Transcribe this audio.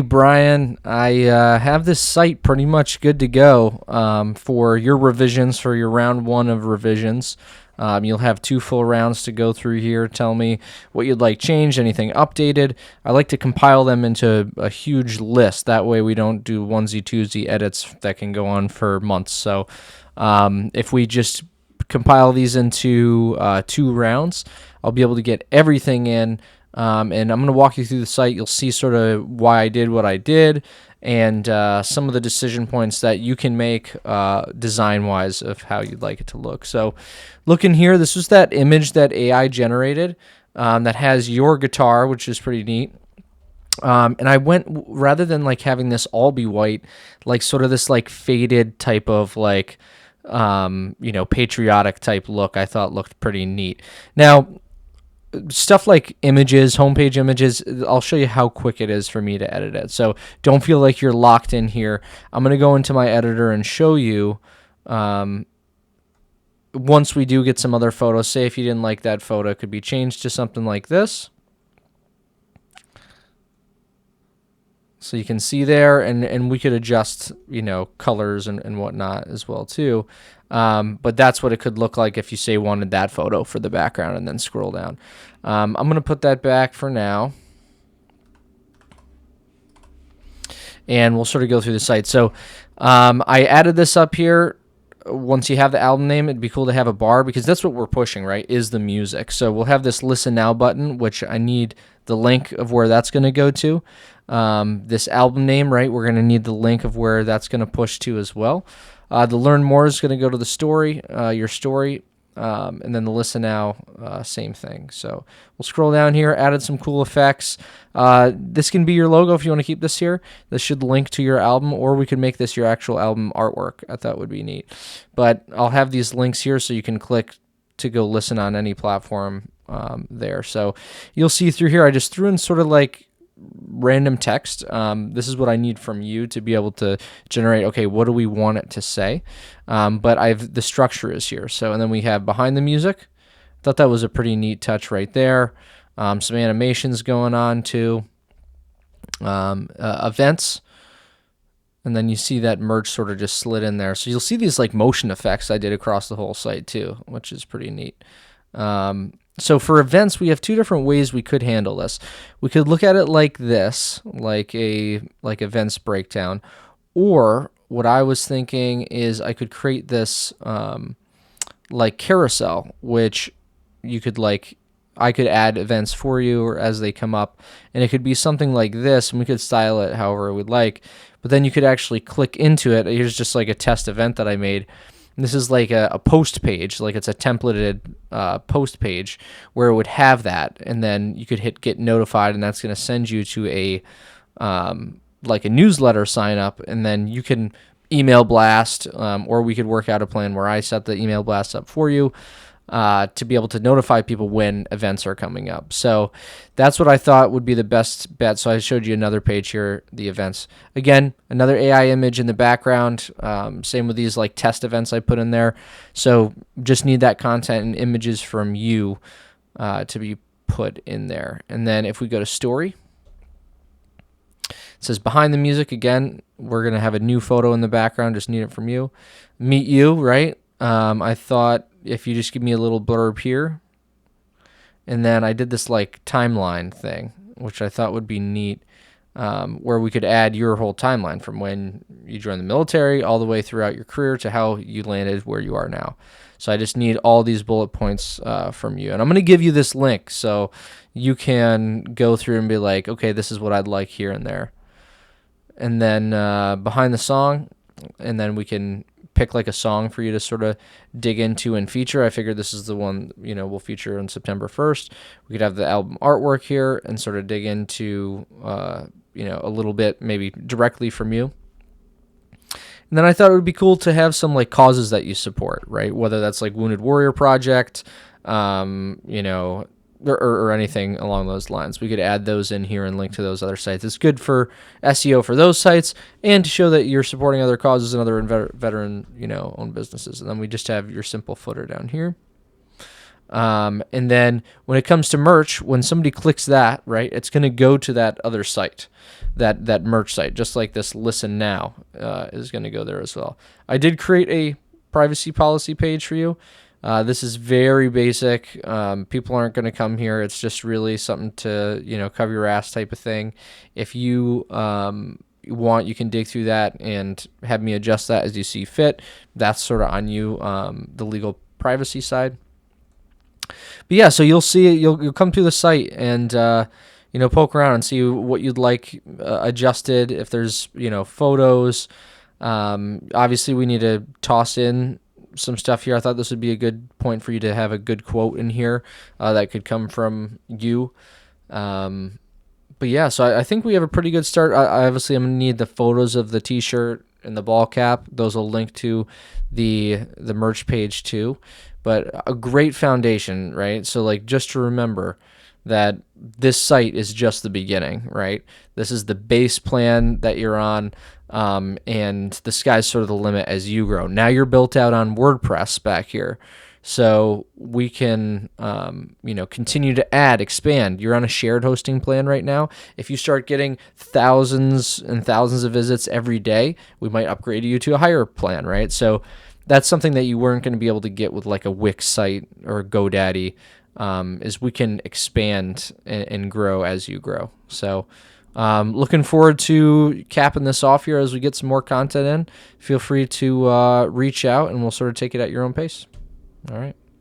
Brian, I have this site pretty much good to go for your revisions, for your round one of revisions. You'll have 2 full rounds to go through here. Tell me what you'd like changed, anything updated. I like to compile them into a huge list. That way we don't do onesie, twosie edits that can go on for months. So if we just compile these into 2 rounds, I'll be able to get everything in. And I'm going to walk you through the site. You'll see sort of why I did what I did and some of the decision points that you can make design-wise of how you'd like it to look. So look in here. This was that image that AI generated that has your guitar, which is pretty neat. And I went, rather than like having this all be white, like sort of this like faded type of like, patriotic type look, I thought looked pretty neat. Now, stuff like images, homepage images, I'll show you how quick it is for me to edit it. So don't feel like you're locked in here. I'm going to go into my editor and show you once we do get some other photos. Say if you didn't like that photo, it could be changed to something like this. So you can see there, and we could adjust, colors and whatnot as well too. But that's what it could look like if you say wanted that photo for the background and then scroll down. I'm going to put that back for now. And we'll sort of go through the site. So I added this up here. Once you have the album name, it'd be cool to have a bar because that's what we're pushing, right, is the music. So we'll have this Listen Now button, which I need the link of where that's going to go to. This album name, right, we're going to need the link of where that's going to push to as well. The Learn More is going to go to the story, your story, and then the Listen Now, same thing. So we'll scroll down here, added some cool effects. This can be your logo if you want to keep this here. This should link to your album, or we could make this your actual album artwork. I thought would be neat. But I'll have these links here so you can click to go listen on any platform there. So you'll see through here, I just threw in sort of like random text. This is what I need from you to be able to generate, okay, what do we want it to say? But the structure is here. So, and then we have behind the music. Thought that was a pretty neat touch right there. Some animations going on too. Events. And then you see that merge sort of just slid in there. So you'll see these like motion effects I did across the whole site too, which is pretty neat. So for events, we have 2 different ways we could handle this. We could look at it like this, like events breakdown, or what I was thinking is I could create this like carousel, which you could I could add events for you or as they come up, and it could be something like this, and we could style it however we'd like. But then you could actually click into it. Here's just like a test event that I made. This is like a post page, like it's a templated post page where it would have that, and then you could hit get notified, and that's going to send you to a like a newsletter sign up, and then you can email blast, or we could work out a plan where I set the email blast up for you to be able to notify people when events are coming up. So that's what I thought would be the best bet. So I showed you another page here, the events. Again, another AI image in the background. Same with these like test events I put in there. So just need that content and images from you to be put in there. And then if we go to story, it says behind the music. Again, we're going to have a new photo in the background. Just need it from you. Meet you, right? I thought if you just give me a little blurb here, and then I did this like timeline thing, which I thought would be neat, where we could add your whole timeline from when you joined the military all the way throughout your career to how you landed where you are now. So I just need all these bullet points from you. And I'm going to give you this link so you can go through and be like, okay, this is what I'd like here and there. And then behind the song, and then we can pick like a song for you to sort of dig into and feature. I figured this is the one, we'll feature on September 1st. We could have the album artwork here and sort of dig into, a little bit maybe directly from you. And then I thought it would be cool to have some like causes that you support, right? Whether that's like Wounded Warrior Project, or anything along those lines. We could add those in here and link to those other sites. It's good for SEO for those sites and to show that you're supporting other causes and other veteran, owned businesses. And then we just have your simple footer down here. And then when it comes to merch, when somebody clicks that, right, it's going to go to that other site, that merch site, just like this listen now is going to go there as well. I did create a privacy policy page for you. This is very basic. People aren't going to come here. It's just really something to, cover your ass type of thing. If you want, you can dig through that and have me adjust that as you see fit. That's sort of on you, the legal privacy side. But yeah, so you'll see, you'll come through the site and poke around and see what you'd like adjusted. If there's photos, obviously we need to toss in some stuff here. I thought this would be a good point for you to have a good quote in here that could come from you. But yeah, so I think we have a pretty good start. Obviously, I'm gonna need the photos of the T-shirt and the ball cap. Those will link to the merch page too. But a great foundation, right? So like, just to remember that this site is just the beginning, right? This is the base plan that you're on, and the sky's sort of the limit as you grow. Now you're built out on WordPress back here. So we can, continue to add, expand. You're on a shared hosting plan right now. If you start getting thousands and thousands of visits every day, we might upgrade you to a higher plan, right? So that's something that you weren't going to be able to get with like a Wix site or a GoDaddy, is we can expand and grow as you grow. So looking forward to capping this off here as we get some more content in. Feel free to reach out and we'll sort of take it at your own pace. All right.